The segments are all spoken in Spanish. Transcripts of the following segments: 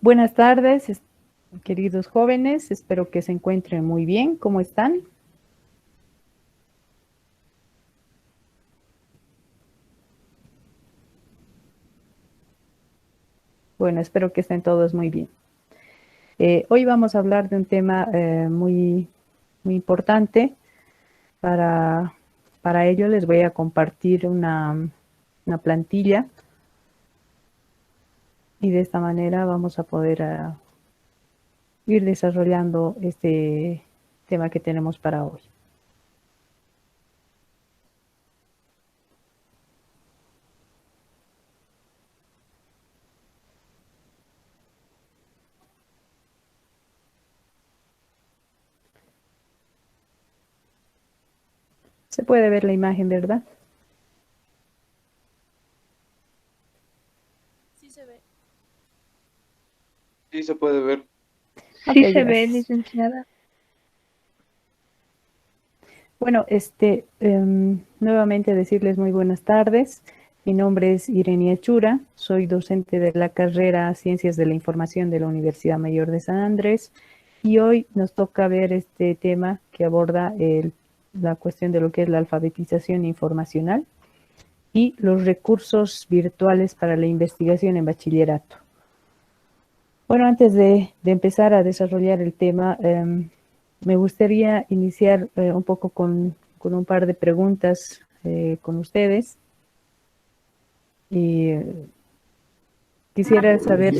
Buenas tardes, queridos jóvenes. Espero que se encuentren muy bien. ¿Cómo están? Bueno, espero que estén todos muy bien. Hoy vamos a hablar de un tema muy importante. Para, para ello les voy a compartir una plantilla y de esta manera vamos a poder ir desarrollando este tema que tenemos para hoy. Se puede ver la imagen, ¿verdad? Sí se ve. Sí, se puede ver. Ok, Sí se ve, gracias. licenciada. Bueno, nuevamente decirles muy buenas tardes. Mi nombre es Irenia Chura, soy docente de la carrera Ciencias de la Información de la Universidad Mayor de San Andrés y hoy nos toca ver este tema que aborda la cuestión de lo que es la alfabetización informacional y los recursos virtuales para la investigación en bachillerato. Bueno, antes de empezar a desarrollar el tema, me gustaría iniciar un poco con un par de preguntas con ustedes. Y quisiera saber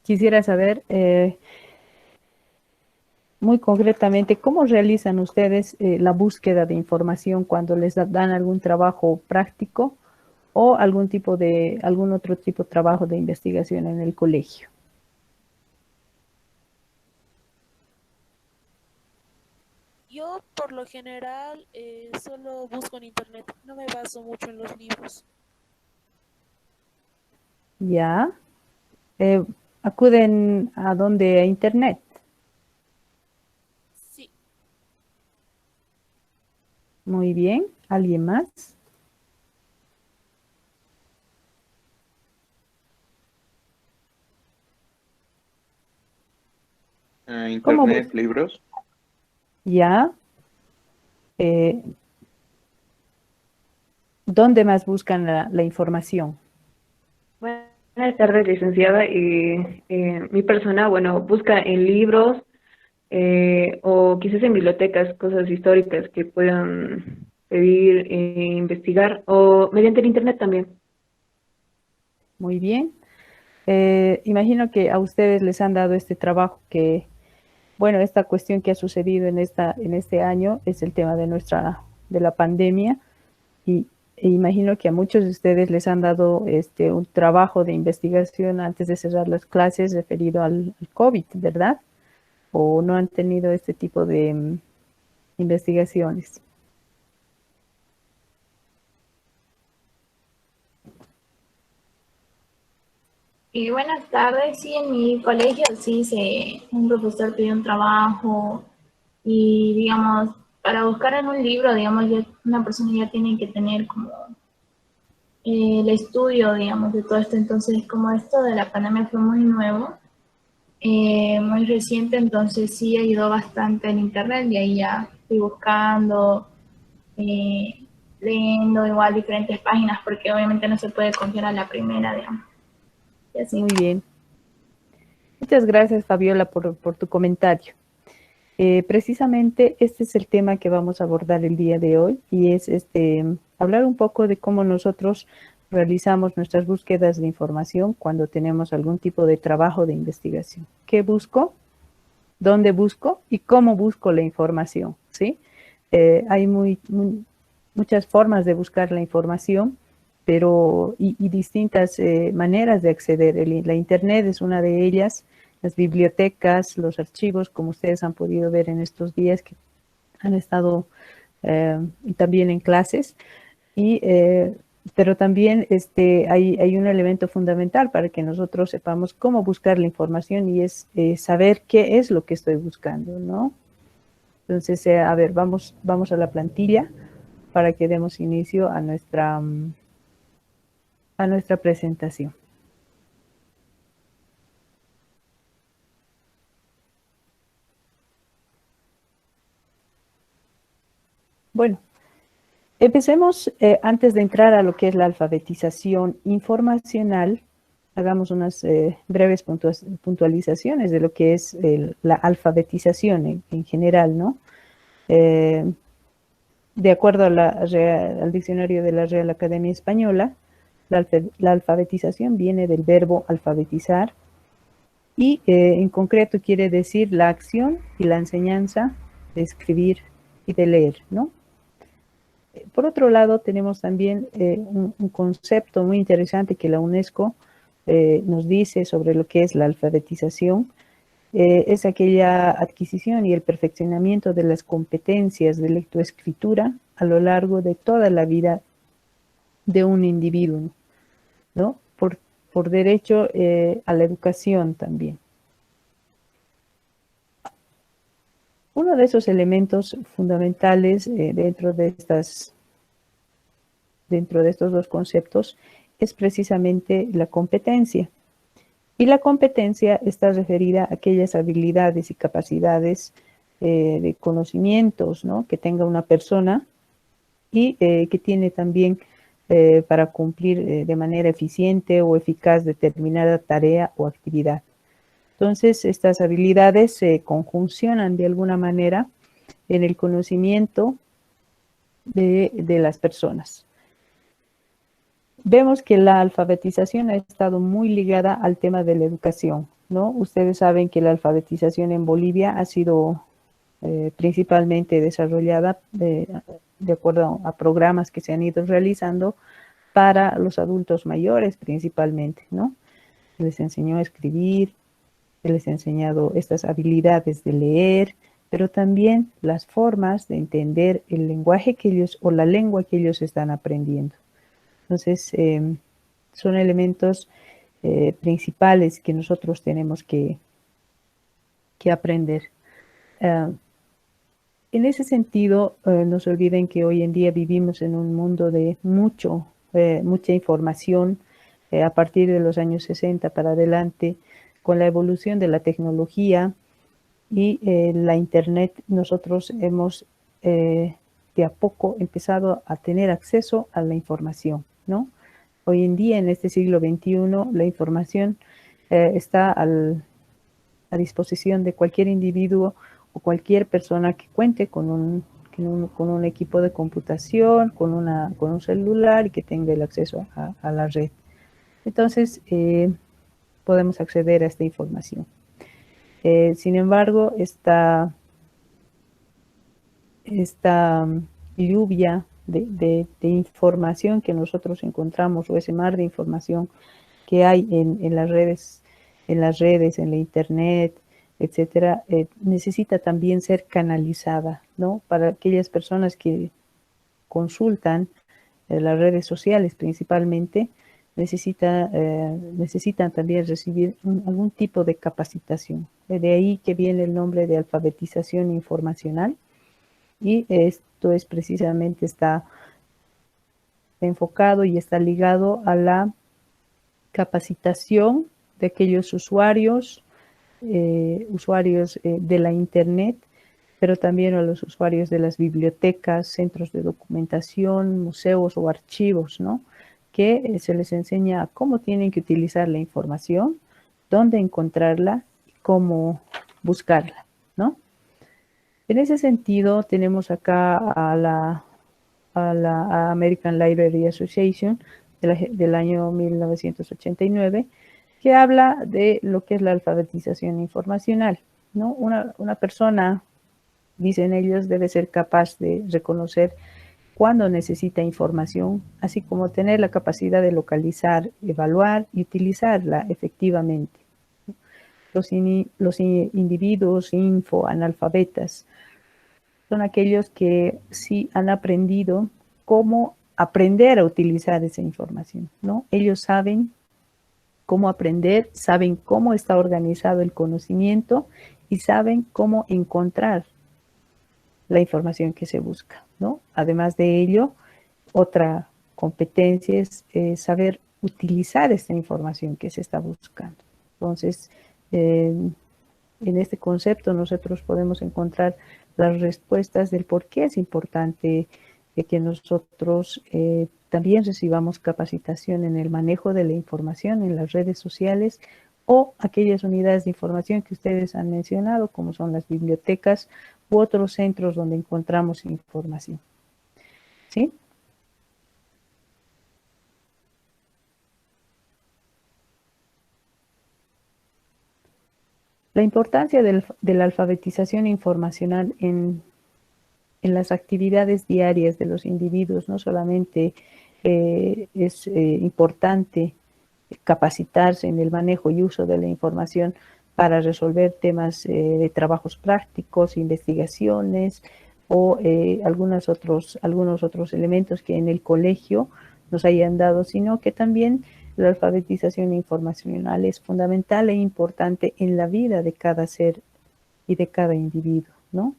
quisiera saber muy concretamente cómo realizan ustedes la búsqueda de información cuando les dan algún trabajo práctico o algún otro tipo de trabajo de investigación en el colegio. Yo por lo general solo busco en internet, no me baso mucho en los libros. Ya, eh, acuden a donde a internet. Sí, Muy bien. ¿Alguien más? ¿Cómo Internet, libros. ya? Eh, ¿Dónde más buscan la información? Buenas tardes, licenciada. Mi persona, bueno, busca en libros o quizás en bibliotecas cosas históricas que puedan pedir, investigar o mediante el internet también. Muy bien. Imagino que a ustedes les han dado este trabajo bueno, esta cuestión que ha sucedido en este año es el tema de la pandemia y imagino que a muchos de ustedes les han dado un trabajo de investigación antes de cerrar las clases referido al COVID, ¿verdad? ¿O no han tenido este tipo de investigaciones? Y buenas tardes, sí, en mi colegio sí un profesor pidió un trabajo y digamos, para buscar en un libro, digamos, una persona ya tiene que tener como el estudio, digamos, de todo esto. Entonces, como esto de la pandemia fue muy nuevo, muy reciente, entonces sí ayudó bastante en internet y ahí ya fui buscando, eh, leyendo igual diferentes páginas porque obviamente no se puede confiar a la primera, digamos. Y así. Muy bien. Muchas gracias, Fabiola, por tu comentario. Precisamente este es el tema que vamos a abordar el día de hoy y es hablar un poco de cómo nosotros realizamos nuestras búsquedas de información cuando tenemos algún tipo de trabajo de investigación. ¿Qué busco? ¿Dónde busco? ¿Y cómo busco la información? ¿Sí? Hay muchas formas de buscar la información, pero y distintas maneras de acceder. La Internet es una de ellas, las bibliotecas, los archivos, como ustedes han podido ver en estos días que han estado también en clases. Pero también hay un elemento fundamental para que nosotros sepamos cómo buscar la información y es saber qué es lo que estoy buscando, ¿no? Entonces, a ver, vamos a la plantilla para que demos inicio a nuestra presentación. Bueno, empecemos antes de entrar a lo que es la alfabetización informacional. Hagamos unas breves puntualizaciones de lo que es la alfabetización en general, ¿no? De acuerdo a al diccionario de la Real Academia Española, la alfabetización viene del verbo alfabetizar y en concreto quiere decir la acción y la enseñanza de escribir y de leer, ¿no? Por otro lado, tenemos también un concepto muy interesante que la UNESCO nos dice sobre lo que es la alfabetización. Es aquella adquisición y el perfeccionamiento de las competencias de lectoescritura a lo largo de toda la vida de un individuo, ¿no? Por derecho a la educación también. Uno de esos elementos fundamentales dentro de estos dos conceptos es precisamente la competencia. Y la competencia está referida a aquellas habilidades y capacidades de conocimientos, ¿no?, que tenga una persona y que tiene también para cumplir de manera eficiente o eficaz determinada tarea o actividad. Entonces, estas habilidades se conjuncionan de alguna manera en el conocimiento de las personas. Vemos que la alfabetización ha estado muy ligada al tema de la educación, ¿no? Ustedes saben que la alfabetización en Bolivia ha sido principalmente desarrollada de acuerdo a programas que se han ido realizando para los adultos mayores principalmente, ¿no? Se les enseñó a escribir, se les ha enseñado estas habilidades de leer, pero también las formas de entender el lenguaje que ellos o la lengua que ellos están aprendiendo. Entonces, son elementos principales que nosotros tenemos que aprender. En ese sentido, no se olviden que hoy en día vivimos en un mundo de mucha información a partir de los años 60 para adelante. Con la evolución de la tecnología y la Internet, nosotros hemos de a poco empezado a tener acceso a la información, ¿no? Hoy en día, en este siglo XXI, la información está a disposición de cualquier individuo o cualquier persona que cuente con un equipo de computación, con un celular y que tenga el acceso a la red. Entonces, podemos acceder a esta información. Sin embargo, esta lluvia de información que nosotros encontramos, o ese mar de información que hay en las redes, en la internet, etcétera, necesita también ser canalizada, ¿no? Para aquellas personas que consultan las redes sociales principalmente, necesitan también recibir algún tipo de capacitación. De ahí que viene el nombre de alfabetización informacional, y esto es precisamente está enfocado y está ligado a la capacitación de aquellos usuarios de la Internet, pero también a los usuarios de las bibliotecas, centros de documentación, museos o archivos, ¿no? Que se les enseña cómo tienen que utilizar la información, dónde encontrarla y cómo buscarla, ¿no? En ese sentido, tenemos acá a la American Library Association del año 1989, que habla de lo que es la alfabetización informacional, ¿no? Una persona, dicen ellos, debe ser capaz de reconocer cuando necesita información, así como tener la capacidad de localizar, evaluar y utilizarla efectivamente. Los individuos analfabetas son aquellos que sí han aprendido cómo aprender a utilizar esa información, ¿no? Ellos saben cómo aprender, saben cómo está organizado el conocimiento y saben cómo encontrar la información que se busca, ¿no? Además de ello, otra competencia es saber utilizar esta información que se está buscando. Entonces, en este concepto nosotros podemos encontrar las respuestas del por qué es importante que nosotros también recibamos capacitación en el manejo de la información en las redes sociales o aquellas unidades de información que ustedes han mencionado, como son las bibliotecas u otros centros donde encontramos información. ¿Sí? La importancia de la alfabetización informacional en las actividades diarias de los individuos, no solamente es importante capacitarse en el manejo y uso de la información para resolver temas de trabajos prácticos, investigaciones o algunos otros elementos que en el colegio nos hayan dado, sino que también la alfabetización informacional es fundamental e importante en la vida de cada ser y de cada individuo, ¿no?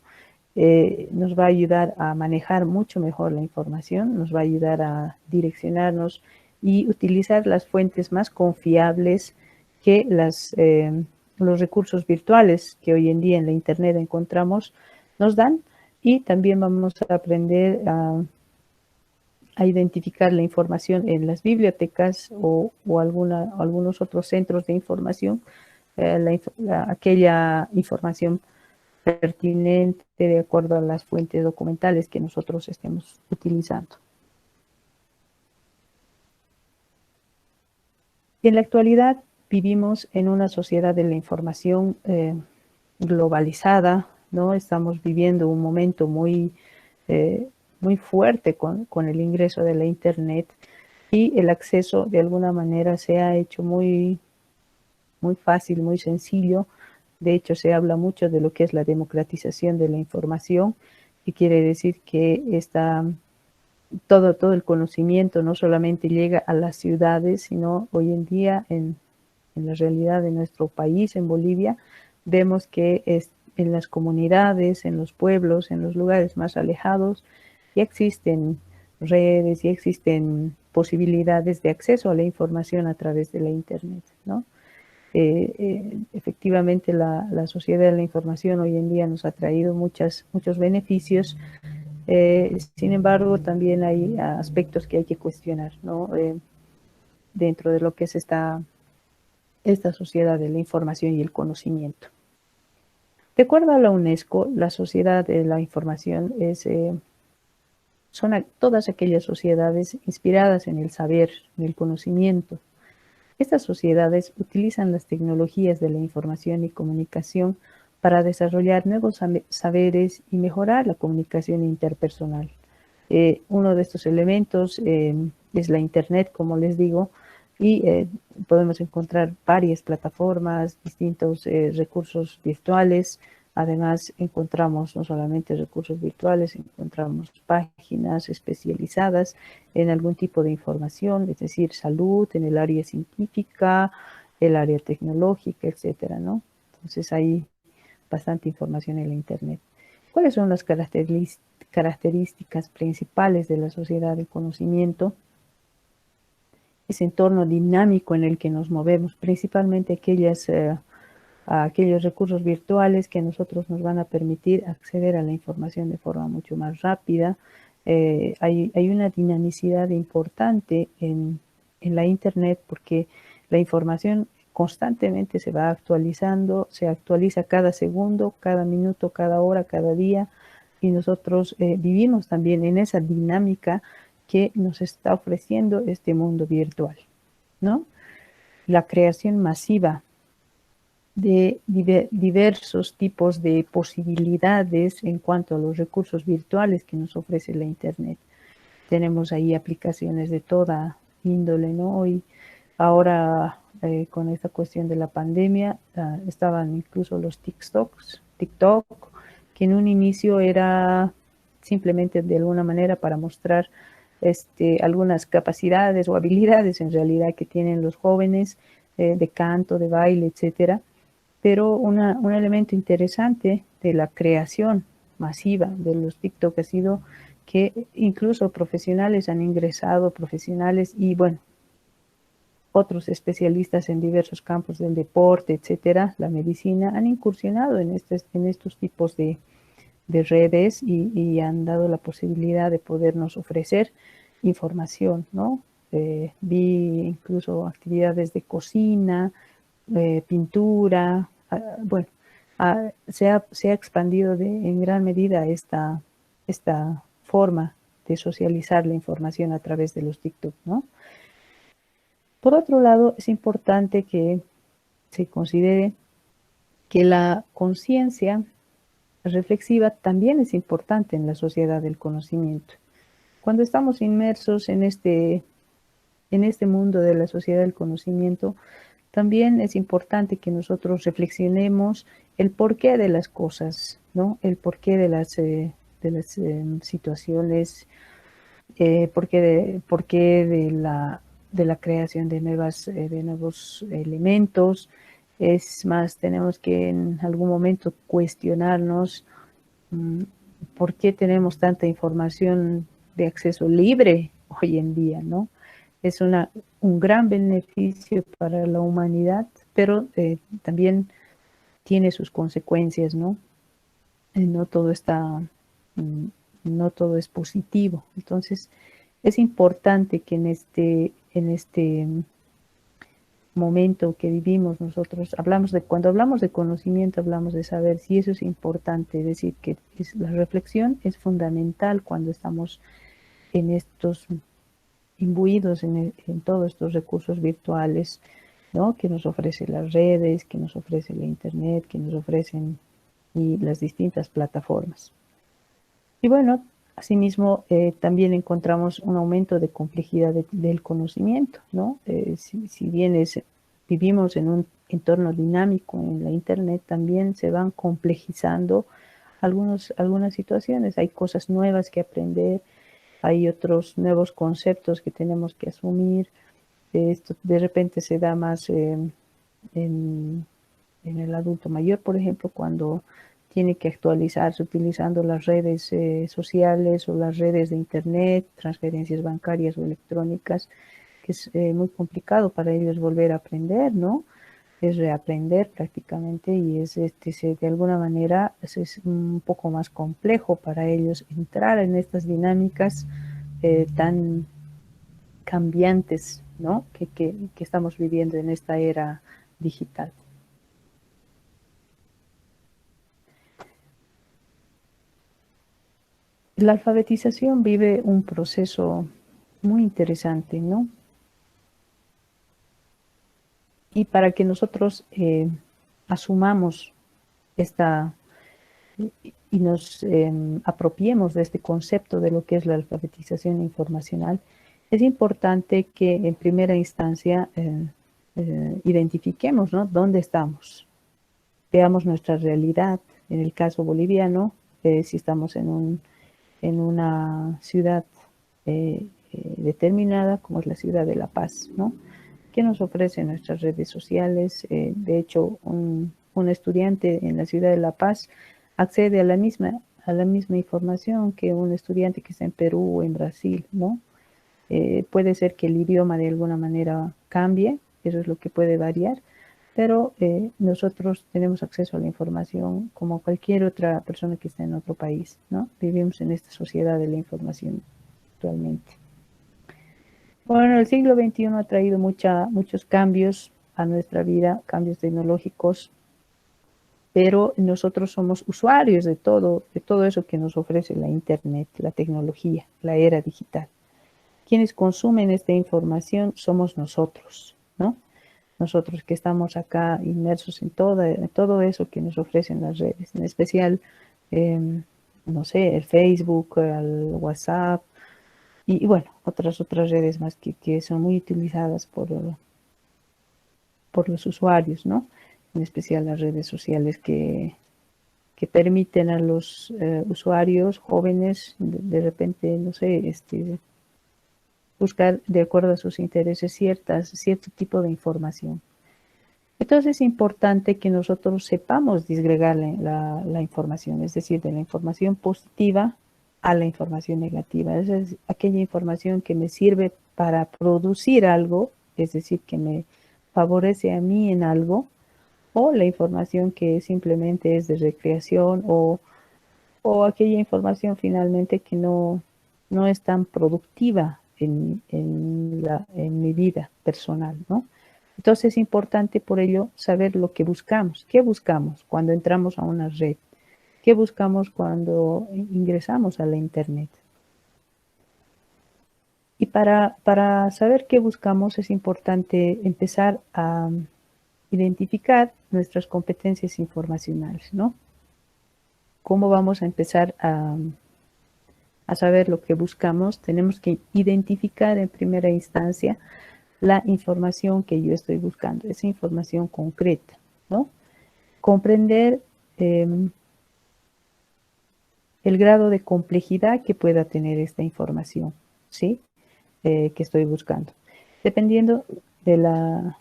Nos va a ayudar a manejar mucho mejor la información, nos va a ayudar a direccionarnos y utilizar las fuentes más confiables que los recursos virtuales que hoy en día en la Internet encontramos nos dan, y también vamos a aprender a identificar la información en las bibliotecas o algunos otros centros de información, aquella información pertinente de acuerdo a las fuentes documentales que nosotros estemos utilizando. En la actualidad vivimos en una sociedad de la información globalizada, ¿no? Estamos viviendo un momento muy fuerte con el ingreso de la Internet, y el acceso de alguna manera se ha hecho muy fácil, muy sencillo. De hecho, se habla mucho de lo que es la democratización de la información, y quiere decir que todo el conocimiento no solamente llega a las ciudades, sino hoy en día en la realidad de nuestro país, en Bolivia, vemos que en las comunidades, en los pueblos, en los lugares más alejados, ya existen redes, ya existen posibilidades de acceso a la información a través de la Internet, ¿no? Efectivamente, la sociedad de la información hoy en día nos ha traído muchos beneficios. Sin embargo, también hay aspectos que hay que cuestionar, ¿no? Dentro de lo que es esta sociedad de la información y el conocimiento. De acuerdo a la UNESCO, la sociedad de la información son todas aquellas sociedades inspiradas en el saber, en el conocimiento. Estas sociedades utilizan las tecnologías de la información y comunicación para desarrollar nuevos saberes y mejorar la comunicación interpersonal. Uno de estos elementos es la Internet, como les digo, y podemos encontrar varias plataformas, distintos recursos virtuales. Además, encontramos no solamente recursos virtuales, encontramos páginas especializadas en algún tipo de información, es decir, salud, en el área científica, el área tecnológica, etcétera, ¿no? Entonces hay bastante información en la Internet. ¿Cuáles son las características principales de la sociedad del conocimiento? Ese entorno dinámico en el que nos movemos, principalmente aquellos recursos virtuales que a nosotros nos van a permitir acceder a la información de forma mucho más rápida. Hay una dinamicidad importante en la Internet, porque la información constantemente se va actualizando, se actualiza cada segundo, cada minuto, cada hora, cada día, y nosotros vivimos también en esa dinámica que nos está ofreciendo este mundo virtual, ¿no? La creación masiva de diversos tipos de posibilidades en cuanto a los recursos virtuales que nos ofrece la Internet. Tenemos ahí aplicaciones de toda índole, ¿no? Hoy, ahora, con esta cuestión de la pandemia, estaban incluso los TikTok, que en un inicio era simplemente de alguna manera para mostrar algunas capacidades o habilidades en realidad que tienen los jóvenes de canto, de baile, etcétera. Pero un elemento interesante de la creación masiva de los TikTok ha sido que incluso profesionales han ingresado, profesionales, y bueno, otros especialistas en diversos campos del deporte, etcétera, la medicina, han incursionado en estos tipos de redes y han dado la posibilidad de podernos ofrecer información, ¿no? Vi incluso actividades de cocina, pintura, bueno, se ha expandido en gran medida esta forma de socializar la información a través de los TikTok, ¿no? Por otro lado, es importante que se considere que la conciencia reflexiva también es importante en la sociedad del conocimiento. Cuando estamos inmersos en este mundo de la sociedad del conocimiento, también es importante que nosotros reflexionemos el porqué de las cosas, ¿no? El porqué de las situaciones, porqué de la creación de nuevos elementos. Es más, tenemos que en algún momento cuestionarnos por qué tenemos tanta información de acceso libre hoy en día, ¿no? Es un gran beneficio para la humanidad, pero también tiene sus consecuencias, ¿no? No todo no todo es positivo. Entonces, es importante que en este momento que vivimos nosotros, cuando hablamos de conocimiento, hablamos de saber si eso es importante, es decir, que la reflexión es fundamental cuando estamos en estos imbuidos en todos estos recursos virtuales, ¿no? Que nos ofrecen las redes, que nos ofrece la internet, que nos ofrecen y las distintas plataformas. Y bueno, asimismo, también encontramos un aumento de complejidad del conocimiento, ¿no? Si bien vivimos en un entorno dinámico en la internet, también se van complejizando algunas situaciones. Hay cosas nuevas que aprender, hay otros nuevos conceptos que tenemos que asumir. Esto de repente se da más en el adulto mayor, por ejemplo, cuando tiene que actualizarse utilizando las redes sociales o las redes de internet, transferencias bancarias o electrónicas, que es muy complicado para ellos volver a aprender, ¿no? Es reaprender prácticamente y de alguna manera es un poco más complejo para ellos entrar en estas dinámicas tan cambiantes, ¿no? que estamos viviendo en esta era digital. La alfabetización vive un proceso muy interesante, ¿no? Y para que nosotros asumamos y nos apropiemos de este concepto de lo que es la alfabetización informacional, es importante que en primera instancia identifiquemos, ¿no? ¿Dónde estamos? Veamos nuestra realidad. En el caso boliviano, si estamos en una ciudad determinada, como es la ciudad de La Paz, ¿no? ¿Qué nos ofrecen nuestras redes sociales? De hecho, un estudiante en la ciudad de La Paz accede a la misma información que un estudiante que está en Perú o en Brasil, ¿no? Puede ser que el idioma de alguna manera cambie, eso es lo que puede variar, pero nosotros tenemos acceso a la información como cualquier otra persona que está en otro país, ¿no? Vivimos en esta sociedad de la información actualmente. Bueno, el siglo XXI ha traído muchos cambios a nuestra vida, cambios tecnológicos, pero nosotros somos usuarios de todo eso que nos ofrece la internet, la tecnología, la era digital. Quienes consumen esta información somos nosotros, ¿no? Nosotros que estamos acá inmersos en todo eso que nos ofrecen las redes, en especial, no sé, el Facebook, el WhatsApp, y bueno, otras redes más que son muy utilizadas por los usuarios, ¿no? En especial las redes sociales que permiten a los usuarios jóvenes de repente, no sé, buscar de acuerdo a sus intereses cierto tipo de información. Entonces es importante que nosotros sepamos disgregar la información, es decir, de la información positiva a la información negativa. Esa es aquella información que me sirve para producir algo es decir, que me favorece a mí en algo, o la información que simplemente es de recreación, o aquella información finalmente que no es tan productiva en mi vida personal, ¿no? Entonces es importante por ello saber lo que buscamos. ¿Qué buscamos cuando entramos a una red? ¿Qué buscamos cuando ingresamos a la Internet? Y para saber qué buscamos es importante empezar a identificar nuestras competencias informacionales, ¿no? ¿Cómo vamos a empezar a saber lo que buscamos? Tenemos que identificar en primera instancia la información que yo estoy buscando, esa información concreta, ¿no? Comprender el grado de complejidad que pueda tener esta información, ¿sí? Que estoy buscando. Dependiendo del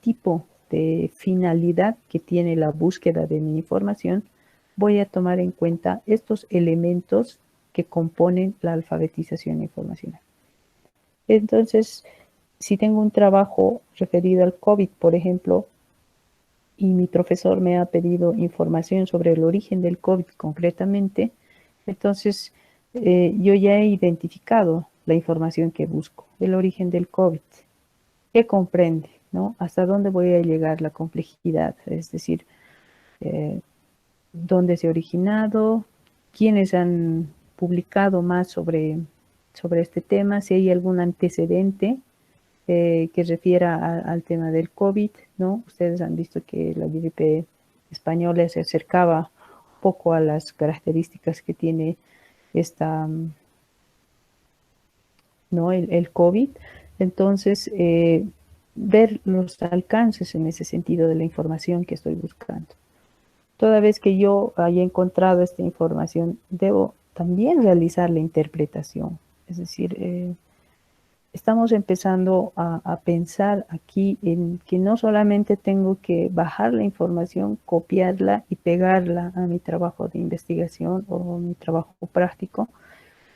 tipo de finalidad que tiene la búsqueda de mi información, voy a tomar en cuenta estos elementos que componen la alfabetización informacional. Entonces, si tengo un trabajo referido al COVID, por ejemplo, y mi profesor me ha pedido información sobre el origen del COVID concretamente, entonces yo ya he identificado la información que busco, el origen del COVID, qué comprende, ¿no? Hasta dónde voy a llegar la complejidad, es decir, dónde se ha originado, quiénes han publicado más sobre este tema, si hay algún antecedente que refiera al tema del COVID, ¿no? Ustedes han visto que la gripe española se acercaba un poco a las características que tiene esta, ¿no? El COVID. Entonces, ver los alcances en ese sentido de la información que estoy buscando. Toda vez que yo haya encontrado esta información, debo también realizar la interpretación. Es decir, estamos empezando a pensar aquí en que no solamente tengo que bajar la información, copiarla y pegarla a mi trabajo de investigación o mi trabajo práctico,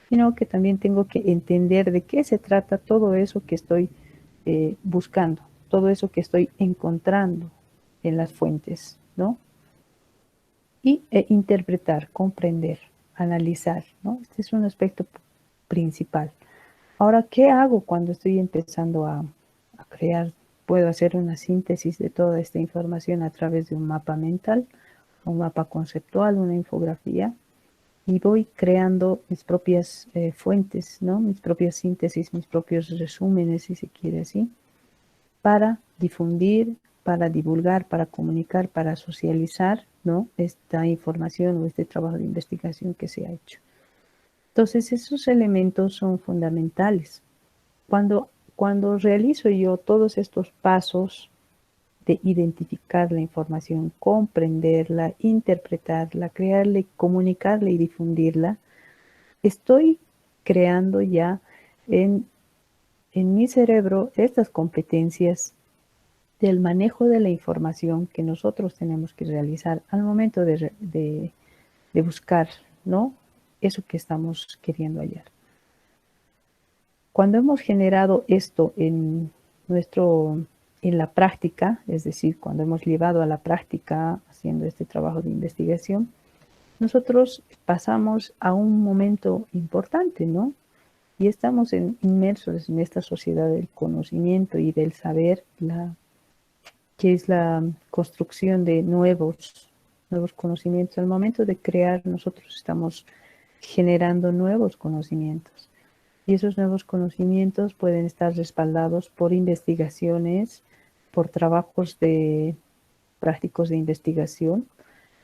sino que también tengo que entender de qué se trata todo eso que estoy buscando, todo eso que estoy encontrando en las fuentes, ¿no? Y interpretar, comprender, analizar, ¿no? Este es un aspecto principal. Ahora, ¿qué hago cuando estoy empezando a crear? Puedo hacer una síntesis de toda esta información a través de un mapa mental, un mapa conceptual, una infografía, y voy creando mis propias fuentes, ¿no? Mis propias síntesis, mis propios resúmenes, si se quiere así, para difundir, para divulgar, para comunicar, para socializar, ¿no? Esta información o este trabajo de investigación que se ha hecho. Entonces, esos elementos son fundamentales. Cuando realizo yo todos estos pasos de identificar la información, comprenderla, interpretarla, crearla, comunicarla y difundirla, estoy creando ya en mi cerebro estas competencias del manejo de la información que nosotros tenemos que realizar al momento de buscar, ¿no? Eso que estamos queriendo hallar. Cuando hemos generado esto en la práctica, es decir, cuando hemos llevado a la práctica haciendo este trabajo de investigación, nosotros pasamos a un momento importante, ¿no? Y estamos inmersos en esta sociedad del conocimiento y del saber, que es la construcción de nuevos conocimientos. Al momento de crear, nosotros estamos generando nuevos conocimientos. Y esos nuevos conocimientos pueden estar respaldados por investigaciones, por trabajos prácticos de investigación,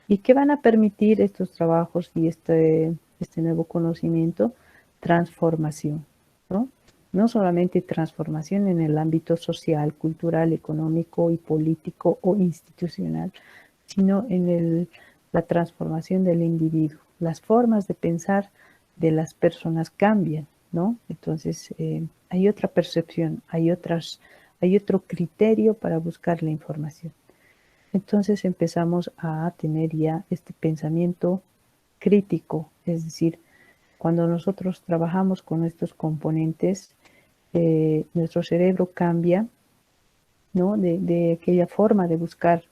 y que van a permitir estos trabajos y este nuevo conocimiento, transformación, ¿no? No solamente transformación en el ámbito social, cultural, económico y político o institucional, sino en la transformación del individuo. Las formas de pensar de las personas cambian, ¿no? Entonces, hay otra percepción, hay otro criterio para buscar la información. Entonces empezamos a tener ya este pensamiento crítico, es decir, cuando nosotros trabajamos con estos componentes, nuestro cerebro cambia, ¿no? De aquella forma de buscar,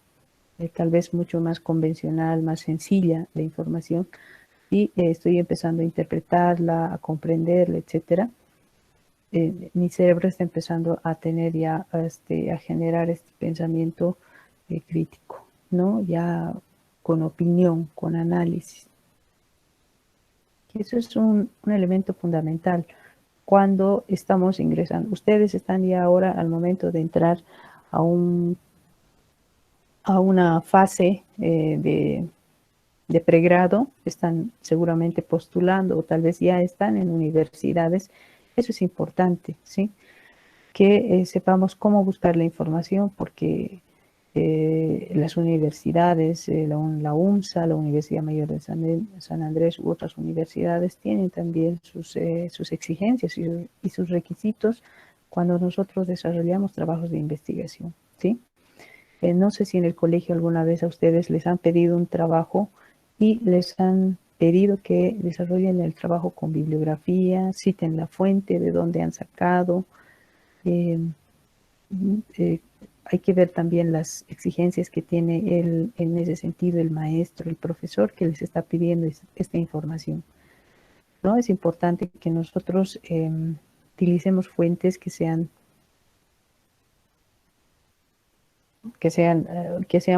tal vez mucho más convencional, más sencilla la información, y estoy empezando a interpretarla, a comprenderla, etcétera. Mi cerebro está empezando a tener ya, a generar este pensamiento crítico, ¿no? Ya con opinión, con análisis. Eso es un elemento fundamental cuando estamos ingresando. Ustedes están ya ahora al momento de entrar a una fase de pregrado, están seguramente postulando o tal vez ya están en universidades. Eso es importante, ¿sí? Que sepamos cómo buscar la información, porque las universidades, la UNSA, la Universidad Mayor de San Andrés u otras universidades tienen también sus exigencias y sus requisitos cuando nosotros desarrollamos trabajos de investigación, ¿sí? No sé si en el colegio alguna vez a ustedes les han pedido un trabajo y les han pedido que desarrollen el trabajo con bibliografía, citen la fuente de dónde han sacado. Hay que ver también las exigencias que tiene en ese sentido el maestro, el profesor que les está pidiendo esta información, ¿no? Es importante que nosotros utilicemos fuentes que sean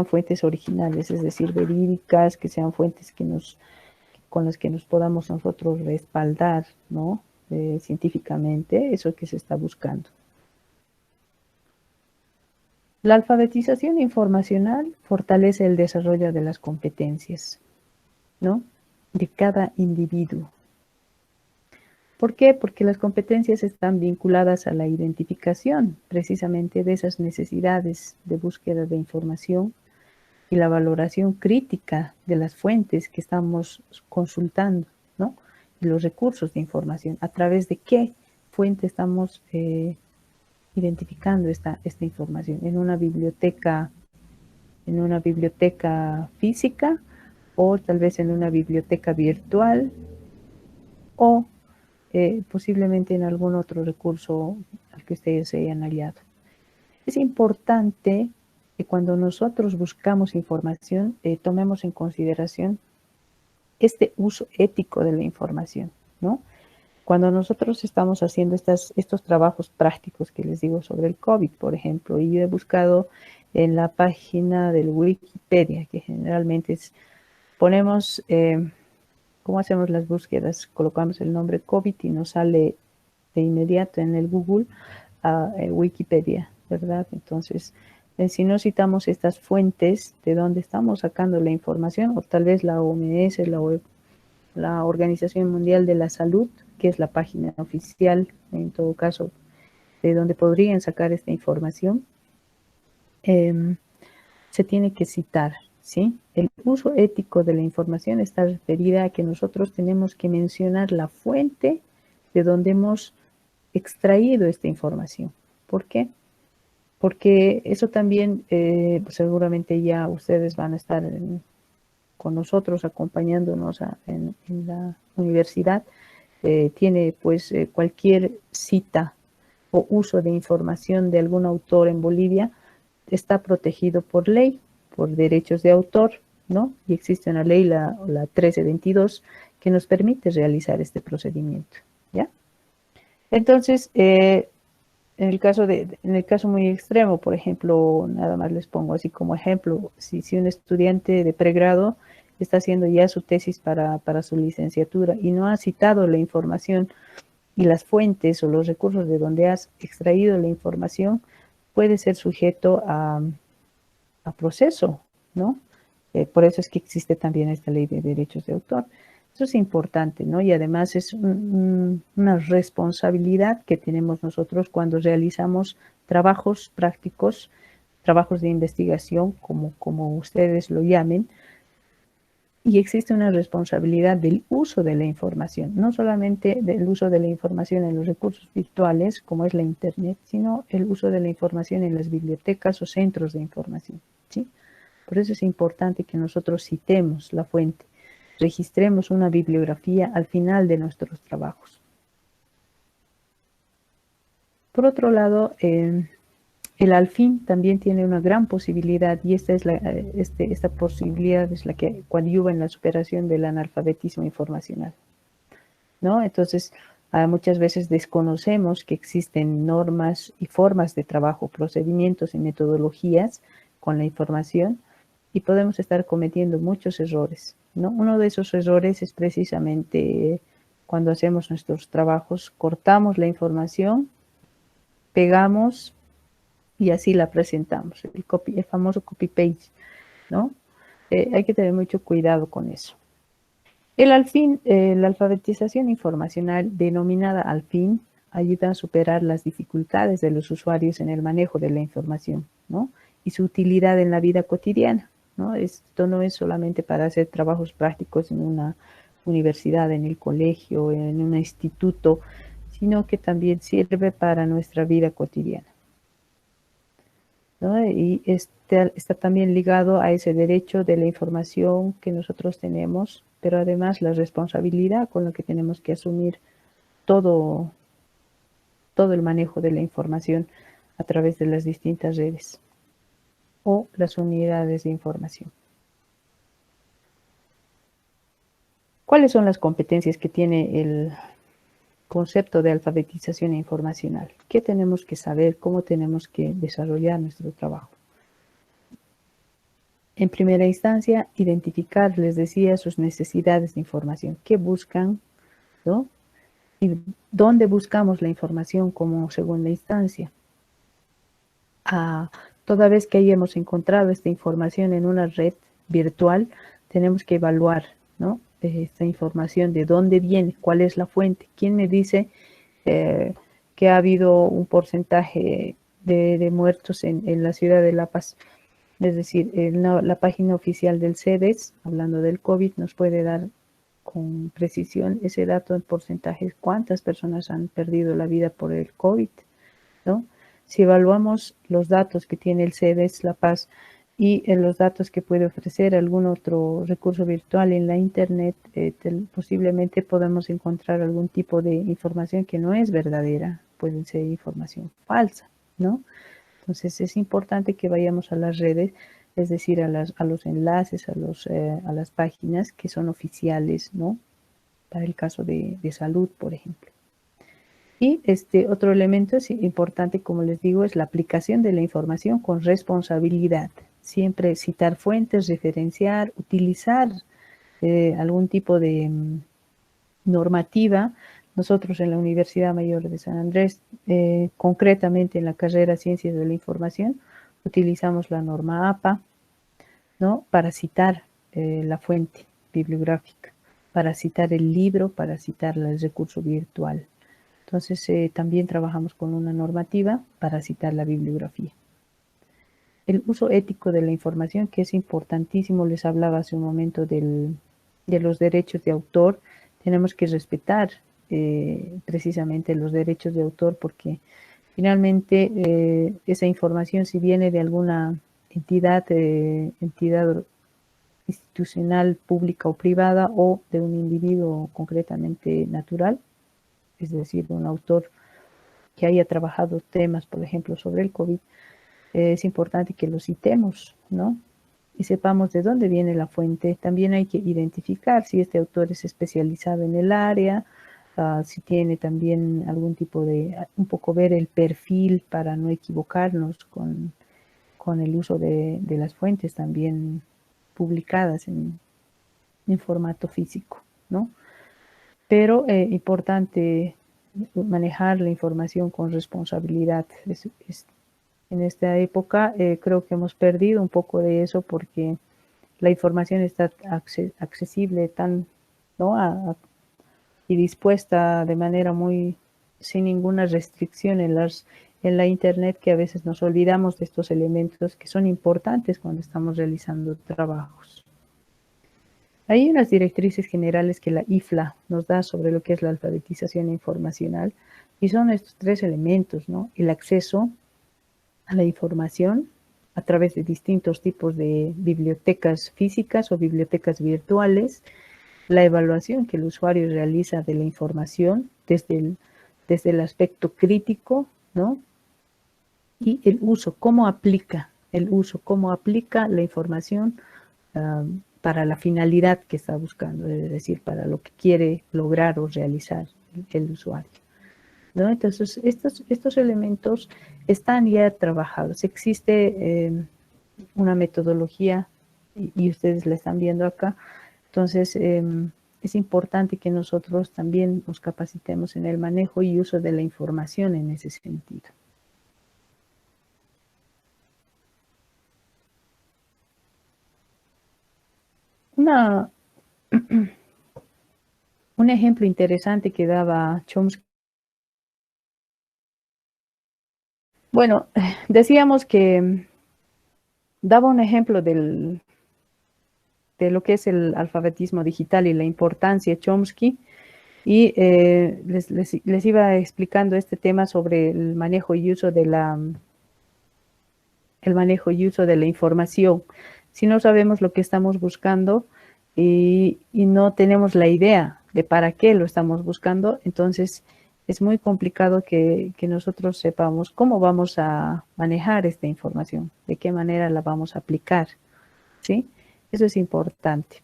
fuentes originales, es decir, verídicas, que sean fuentes con las que nos podamos nosotros respaldar, ¿no? Científicamente, eso que se está buscando. La alfabetización informacional fortalece el desarrollo de las competencias, ¿no? De cada individuo. ¿Por qué? Porque las competencias están vinculadas a la identificación precisamente de esas necesidades de búsqueda de información y la valoración crítica de las fuentes que estamos consultando, ¿no? Y los recursos de información. ¿A través de qué fuente estamos identificando esta información? ¿En una biblioteca física, o tal vez en una biblioteca virtual, o posiblemente en algún otro recurso al que ustedes se hayan hallado? Es importante que cuando nosotros buscamos información, tomemos en consideración este uso ético de la información, ¿no? Cuando nosotros estamos haciendo estos trabajos prácticos que les digo sobre el COVID, por ejemplo, y yo he buscado en la página del Wikipedia, que generalmente ponemos, ¿cómo hacemos las búsquedas? Colocamos el nombre COVID y nos sale de inmediato en el Google a Wikipedia, ¿verdad? Entonces, si no citamos estas fuentes de donde estamos sacando la información, o tal vez la OMS, la Organización Mundial de la Salud, que es la página oficial, en todo caso, de donde podrían sacar esta información, se tiene que citar, ¿sí? El uso ético de la información está referida a que nosotros tenemos que mencionar la fuente de donde hemos extraído esta información. ¿Por qué? Porque eso también, seguramente ya ustedes van a estar con nosotros acompañándonos en la universidad. Tiene pues cualquier cita o uso de información de algún autor en Bolivia está protegido por ley, por derechos de autor, ¿no? Y existe una ley, la 1322, que nos permite realizar este procedimiento, ¿ya? Entonces, en el caso muy extremo, por ejemplo, nada más les pongo así como ejemplo, si un estudiante de pregrado está haciendo ya su tesis para su licenciatura y no ha citado la información y las fuentes o los recursos de donde has extraído la información, puede ser sujeto a proceso, ¿no? Por eso es que existe también esta ley de derechos de autor. Eso es importante, ¿no? Y además es una responsabilidad que tenemos nosotros cuando realizamos trabajos prácticos, trabajos de investigación, como ustedes lo llamen, y existe una responsabilidad del uso de la información, no solamente del uso de la información en los recursos virtuales, como es la Internet, sino el uso de la información en las bibliotecas o centros de información, ¿sí? Por eso es importante que nosotros citemos la fuente, registremos una bibliografía al final de nuestros trabajos. Por otro lado, el alfin también tiene una gran posibilidad y esta posibilidad es la que coadyuva en la superación del analfabetismo informacional, ¿no? Entonces, muchas veces desconocemos que existen normas y formas de trabajo, procedimientos y metodologías con la información y podemos estar cometiendo muchos errores, ¿no? Uno de esos errores es precisamente cuando hacemos nuestros trabajos, cortamos la información, pegamos y así la presentamos, el famoso copy-paste, ¿no? Hay que tener mucho cuidado con eso. La alfabetización informacional, denominada Alfin, ayuda a superar las dificultades de los usuarios en el manejo de la información, ¿no? Y su utilidad en la vida cotidiana, ¿no? Esto no es solamente para hacer trabajos prácticos en una universidad, en el colegio, en un instituto, sino que también sirve para nuestra vida cotidiana, ¿no? Y está también ligado a ese derecho de la información que nosotros tenemos, pero además la responsabilidad con la que tenemos que asumir todo el manejo de la información a través de las distintas redes o las unidades de información. ¿Cuáles son las competencias que tiene el concepto de alfabetización informacional? ¿Qué tenemos que saber? ¿Cómo tenemos que desarrollar nuestro trabajo? En primera instancia, identificar, les decía, sus necesidades de información. ¿Qué buscan? ¿No? ¿Y dónde buscamos la información como segunda instancia? Toda vez que hayamos encontrado esta información en una red virtual, tenemos que evaluar, ¿no? Esta información, de dónde viene, cuál es la fuente, quién me dice que ha habido un porcentaje de muertos en la ciudad de La Paz. Es decir, la página oficial del CEDES, hablando del COVID, nos puede dar con precisión ese dato en porcentajes, cuántas personas han perdido la vida por el COVID, ¿no? Si evaluamos los datos que tiene el CEDES La Paz y los datos que puede ofrecer algún otro recurso virtual en la Internet, posiblemente podamos encontrar algún tipo de información que no es verdadera, puede ser información falsa, ¿no? Entonces es importante que vayamos a las redes, es decir, a los enlaces, a las páginas que son oficiales, ¿no? Para el caso de salud, por ejemplo. Y otro elemento es importante, como les digo, es la aplicación de la información con responsabilidad. Siempre citar fuentes, referenciar, utilizar algún tipo de normativa. Nosotros en la Universidad Mayor de San Andrés, concretamente en la carrera Ciencias de la Información, utilizamos la norma APA, ¿no? Para citar la fuente bibliográfica, para citar el libro, para citar el recurso virtual. Entonces, también trabajamos con una normativa para citar la bibliografía. El uso ético de la información, que es importantísimo, les hablaba hace un momento de los derechos de autor. Tenemos que respetar precisamente los derechos de autor porque finalmente esa información, si viene de alguna entidad institucional, pública o privada, o de un individuo concretamente natural, es decir, un autor que haya trabajado temas, por ejemplo, sobre el COVID, es importante que lo citemos, ¿no? Y sepamos de dónde viene la fuente. También hay que identificar si este autor es especializado en el área, si tiene también algún tipo un poco ver el perfil para no equivocarnos con el uso de las fuentes también publicadas en formato físico, ¿no? Pero importante manejar la información con responsabilidad. En esta época creo que hemos perdido un poco de eso porque la información está accesible ¿no? Y dispuesta de manera sin ninguna restricción en la Internet, que a veces nos olvidamos de estos elementos que son importantes cuando estamos realizando trabajos. Hay unas directrices generales que la IFLA nos da sobre lo que es la alfabetización informacional y son estos 3 elementos, ¿no? El acceso a la información a través de distintos tipos de bibliotecas físicas o bibliotecas virtuales, la evaluación que el usuario realiza de la información desde el aspecto crítico, ¿no? Y el uso, cómo aplica la información para la finalidad que está buscando, es decir, para lo que quiere lograr o realizar el usuario, ¿no? Entonces, estos elementos están ya trabajados. Existe una metodología y ustedes la están viendo acá. Entonces, es importante que nosotros también nos capacitemos en el manejo y uso de la información en ese sentido. Un ejemplo interesante que daba Chomsky. Bueno, decíamos que daba un ejemplo de lo que es el alfabetismo digital y la importancia de Chomsky, y les iba explicando este tema sobre el manejo y uso de la información. Si no sabemos lo que estamos buscando y no tenemos la idea de para qué lo estamos buscando, entonces es muy complicado que nosotros sepamos cómo vamos a manejar esta información, de qué manera la vamos a aplicar, ¿sí? Eso es importante.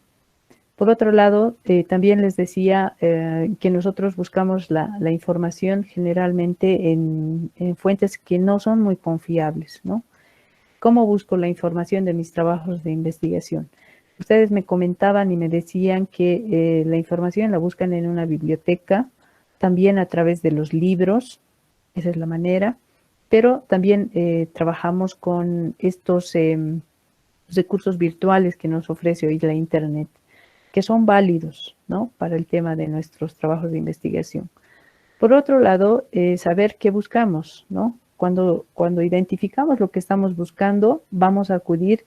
Por otro lado, también les decía que nosotros buscamos la información generalmente en fuentes que no son muy confiables, ¿no? ¿Cómo busco la información de mis trabajos de investigación? Ustedes me comentaban y me decían que la información la buscan en una biblioteca, también a través de los libros, esa es la manera, pero también trabajamos con estos recursos virtuales que nos ofrece hoy la Internet, que son válidos, ¿no?, para el tema de nuestros trabajos de investigación. Por otro lado, saber qué buscamos, ¿no? Cuando identificamos lo que estamos buscando, vamos a acudir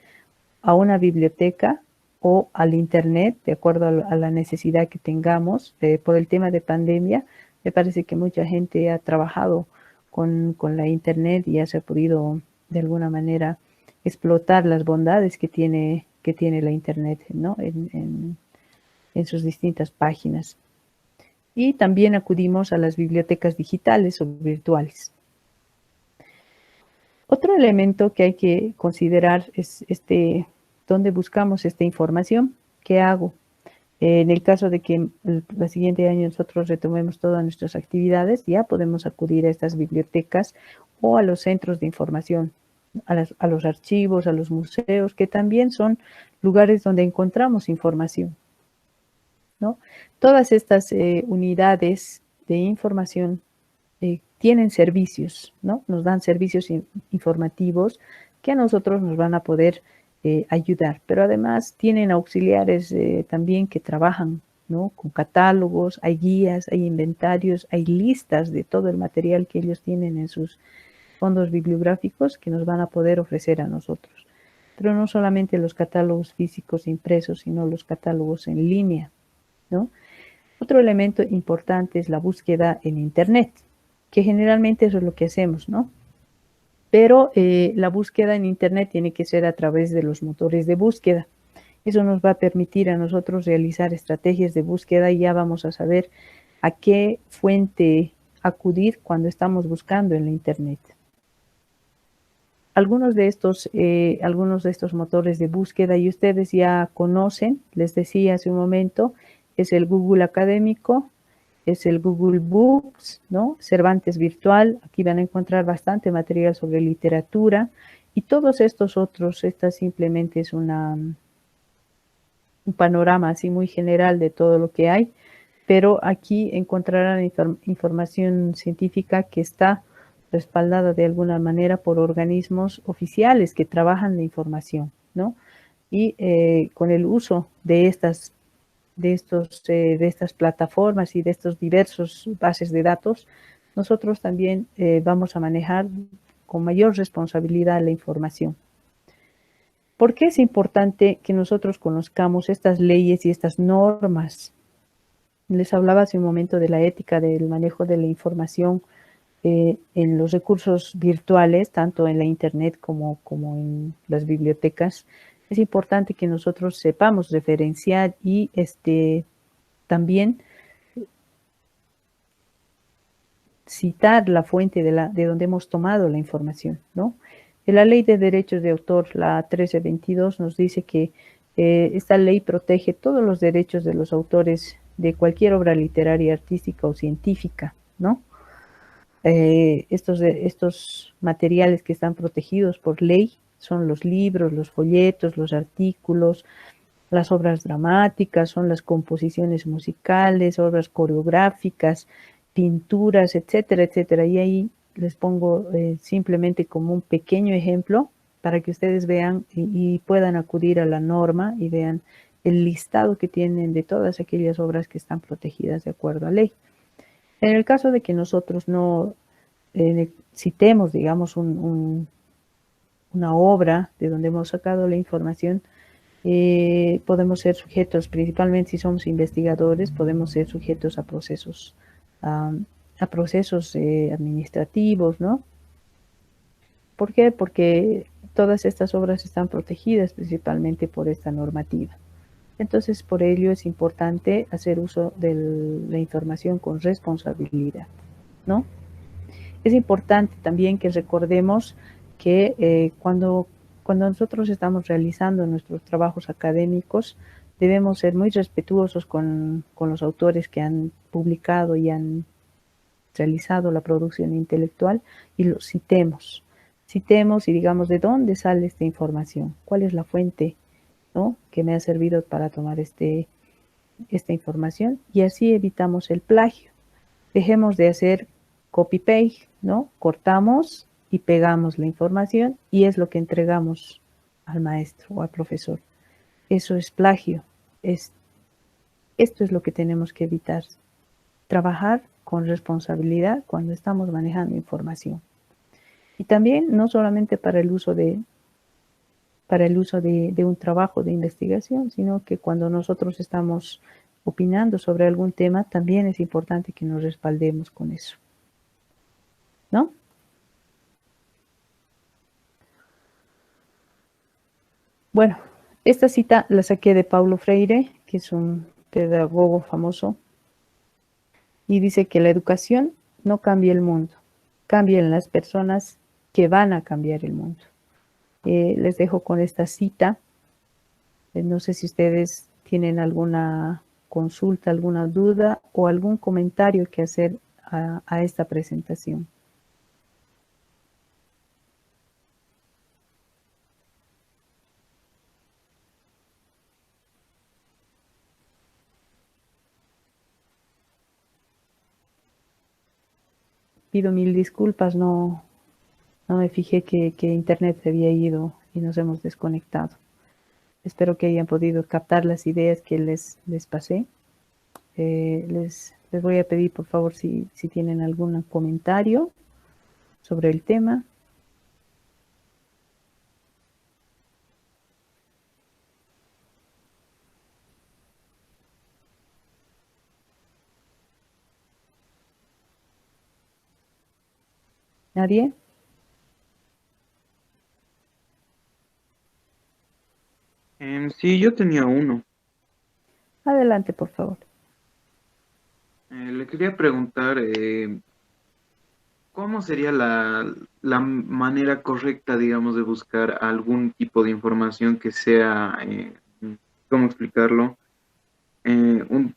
a una biblioteca o al Internet, de acuerdo a la necesidad que tengamos. Por el tema de pandemia, me parece que mucha gente ha trabajado con la Internet y ya se ha podido, de alguna manera, explotar las bondades que tiene la Internet, ¿no?, en sus distintas páginas. Y también acudimos a las bibliotecas digitales o virtuales. Otro elemento que hay que considerar es dónde buscamos esta información. ¿Qué hago? En el caso de que el siguiente año nosotros retomemos todas nuestras actividades, ya podemos acudir a estas bibliotecas o a los centros de información, a los archivos, a los museos, que también son lugares donde encontramos información, ¿no? Todas estas unidades de información tienen servicios, ¿no? Nos dan servicios informativos que a nosotros nos van a poder ayudar, pero además tienen auxiliares también que trabajan, ¿no?, con catálogos, hay guías, hay inventarios, hay listas de todo el material que ellos tienen en sus fondos bibliográficos que nos van a poder ofrecer a nosotros. Pero no solamente los catálogos físicos impresos, sino los catálogos en línea, ¿no? Otro elemento importante es la búsqueda en Internet, que generalmente eso es lo que hacemos, ¿no? Pero la búsqueda en Internet tiene que ser a través de los motores de búsqueda. Eso nos va a permitir a nosotros realizar estrategias de búsqueda y ya vamos a saber a qué fuente acudir cuando estamos buscando en la Internet. Algunos de estos motores de búsqueda y ustedes ya conocen, les decía hace un momento, es el Google Académico, es el Google Books, ¿no?, Cervantes Virtual. Aquí van a encontrar bastante material sobre literatura y todos estos otros. Esta simplemente es un panorama así muy general de todo lo que hay, pero aquí encontrarán información científica que está respaldada de alguna manera por organismos oficiales que trabajan la información, ¿no? Y con el uso de estas plataformas y de estos diversos bases de datos, nosotros también vamos a manejar con mayor responsabilidad la información. ¿Por qué es importante que nosotros conozcamos estas leyes y estas normas? Les hablaba hace un momento de la ética del manejo de la información en los recursos virtuales, tanto en la Internet como en las bibliotecas. Es importante que nosotros sepamos referenciar y también citar la fuente de donde hemos tomado la información, ¿no? En la Ley de Derechos de Autor, la 1322, nos dice que esta ley protege todos los derechos de los autores de cualquier obra literaria, artística o científica, ¿no? Estos materiales que están protegidos por ley son los libros, los folletos, los artículos, las obras dramáticas, son las composiciones musicales, obras coreográficas, pinturas, etcétera, etcétera. Y ahí les pongo simplemente como un pequeño ejemplo para que ustedes vean y puedan acudir a la norma y vean el listado que tienen de todas aquellas obras que están protegidas de acuerdo a ley. En el caso de que nosotros no citemos, digamos, una obra de donde hemos sacado la información, podemos ser sujetos, principalmente si somos investigadores, podemos ser sujetos a procesos administrativos, ¿no? ¿Por qué? Porque todas estas obras están protegidas principalmente por esta normativa. Entonces, por ello es importante hacer uso de la información con responsabilidad, ¿no? Es importante también que recordemos que cuando nosotros estamos realizando nuestros trabajos académicos, debemos ser muy respetuosos con los autores que han publicado y han realizado la producción intelectual y los citemos. Citemos y digamos de dónde sale esta información, cuál es la fuente, ¿no?, que me ha servido para tomar esta información, y así evitamos el plagio. Dejemos de hacer copy-paste, ¿no? Cortamos y pegamos la información y es lo que entregamos al maestro o al profesor. Eso es plagio. Esto es lo que tenemos que evitar. Trabajar con responsabilidad cuando estamos manejando información. Y también no solamente para el uso de un trabajo de investigación, sino que cuando nosotros estamos opinando sobre algún tema, también es importante que nos respaldemos con eso, ¿no? Bueno, esta cita la saqué de Paulo Freire, que es un pedagogo famoso, y dice que la educación no cambia el mundo, cambian las personas que van a cambiar el mundo. Les dejo con esta cita. No sé si ustedes tienen alguna consulta, alguna duda o algún comentario que hacer a esta presentación. Pido mil disculpas, no me fijé que internet se había ido y nos hemos desconectado. Espero que hayan podido captar las ideas que les pasé. Les voy a pedir, por favor, si tienen algún comentario sobre el tema. ¿Nadie? Sí, yo tenía uno. Adelante, por favor. Le quería preguntar, ¿cómo sería la manera correcta, digamos, de buscar algún tipo de información que sea, ¿cómo explicarlo?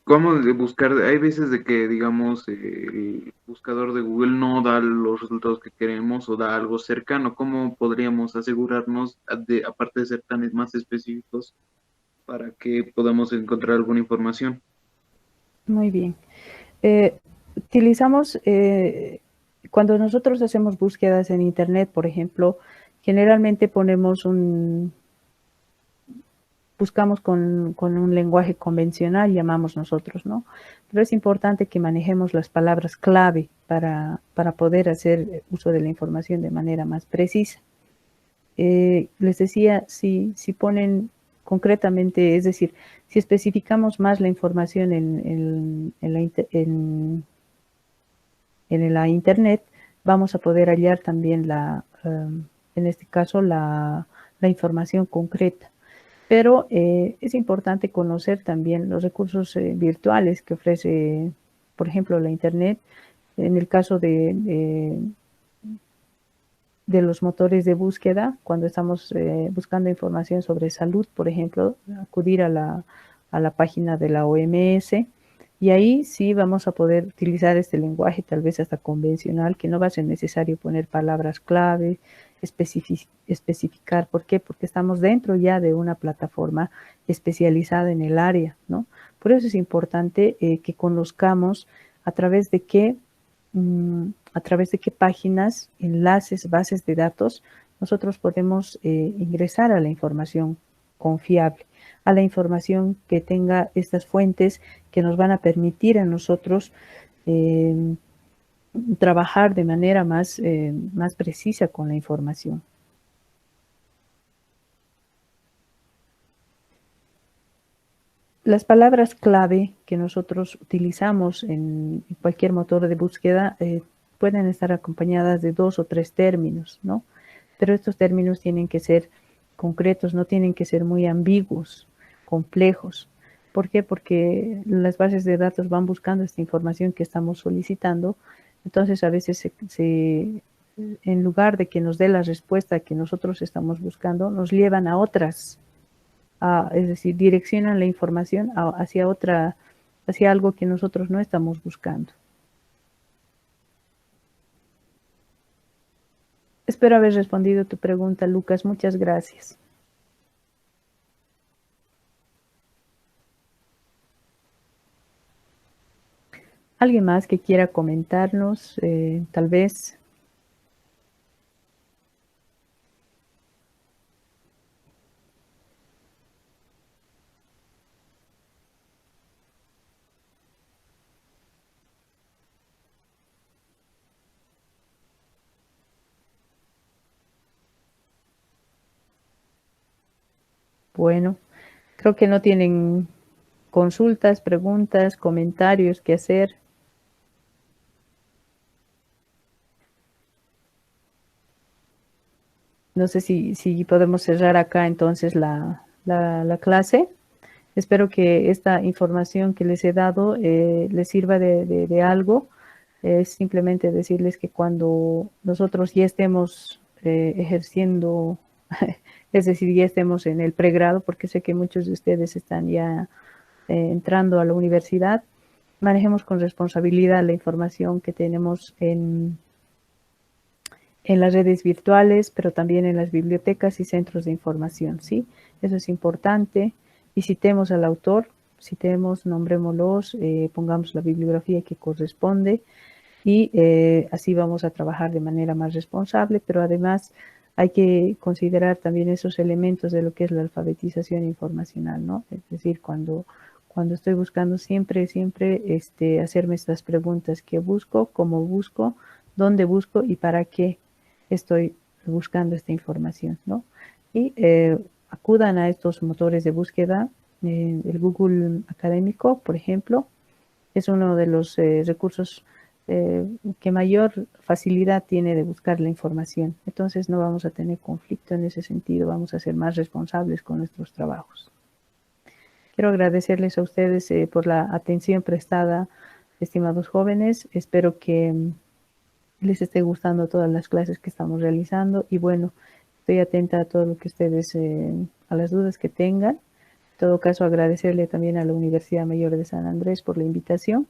¿Cómo de buscar? Hay veces de que, digamos, el buscador de Google no da los resultados que queremos o da algo cercano. ¿Cómo podríamos asegurarnos, aparte de ser tan más específicos, para que podamos encontrar alguna información? Muy bien. Utilizamos, cuando nosotros hacemos búsquedas en Internet, por ejemplo, generalmente buscamos con un lenguaje convencional, llamamos nosotros, ¿no? Pero es importante que manejemos las palabras clave para poder hacer uso de la información de manera más precisa. Les decía, si ponen concretamente, es decir, si especificamos más la información en la Internet, vamos a poder hallar también en este caso, la información concreta. Pero es importante conocer también los recursos virtuales que ofrece, por ejemplo, la Internet, En el caso de los motores de búsqueda, cuando estamos buscando información sobre salud, por ejemplo, acudir a la página de la OMS, y ahí sí vamos a poder utilizar este lenguaje tal vez hasta convencional, que no va a ser necesario poner palabras clave, especificar. ¿Por qué? Porque estamos dentro ya de una plataforma especializada en el área, ¿no? Por eso es importante que conozcamos a través de qué páginas, enlaces, bases de datos, nosotros podemos ingresar a la información confiable, a la información que tenga estas fuentes que nos van a permitir a nosotros trabajar de manera más precisa con la información. Las palabras clave que nosotros utilizamos en cualquier motor de búsqueda pueden estar acompañadas de 2 o 3 términos, ¿no? Pero estos términos tienen que ser concretos, no tienen que ser muy ambiguos, complejos. ¿Por qué? Porque las bases de datos van buscando esta información que estamos solicitando. Entonces, a veces en lugar de que nos dé la respuesta que nosotros estamos buscando, nos llevan a otras. Es decir, direccionan la información hacia algo que nosotros no estamos buscando. Espero haber respondido tu pregunta, Lucas. Muchas gracias. ¿Alguien más que quiera comentarnos? Tal vez. Bueno, creo que no tienen consultas, preguntas, comentarios que hacer. No sé si podemos cerrar acá entonces la clase. Espero que esta información que les he dado les sirva de algo. Es simplemente decirles que cuando nosotros ya estemos ejerciendo, es decir, ya estemos en el pregrado, porque sé que muchos de ustedes están ya entrando a la universidad, manejemos con responsabilidad la información que tenemos en las redes virtuales, pero también en las bibliotecas y centros de información, ¿sí? Eso es importante. Visitemos al autor, citemos, nombrémoslos, pongamos la bibliografía que corresponde y así vamos a trabajar de manera más responsable, pero además hay que considerar también esos elementos de lo que es la alfabetización informacional, ¿no? Es decir, cuando estoy buscando siempre hacerme estas preguntas: ¿qué busco? ¿Cómo busco? ¿Dónde busco? ¿Y para qué estoy buscando esta información, ¿no? Y acudan a estos motores de búsqueda. El Google Académico, por ejemplo, es uno de los recursos que mayor facilidad tiene de buscar la información. Entonces no vamos a tener conflicto en ese sentido, vamos a ser más responsables con nuestros trabajos. Quiero agradecerles a ustedes por la atención prestada, estimados jóvenes. Espero que les esté gustando todas las clases que estamos realizando y bueno, estoy atenta a todo lo que ustedes, a las dudas que tengan. En todo caso, agradecerle también a la Universidad Mayor de San Andrés por la invitación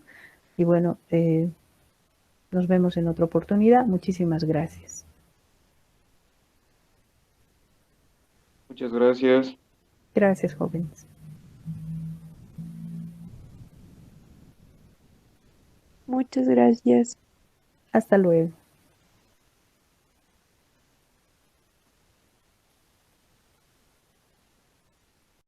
y bueno, nos vemos en otra oportunidad. Muchísimas gracias. Muchas gracias. Gracias, jóvenes. Muchas gracias. Hasta luego.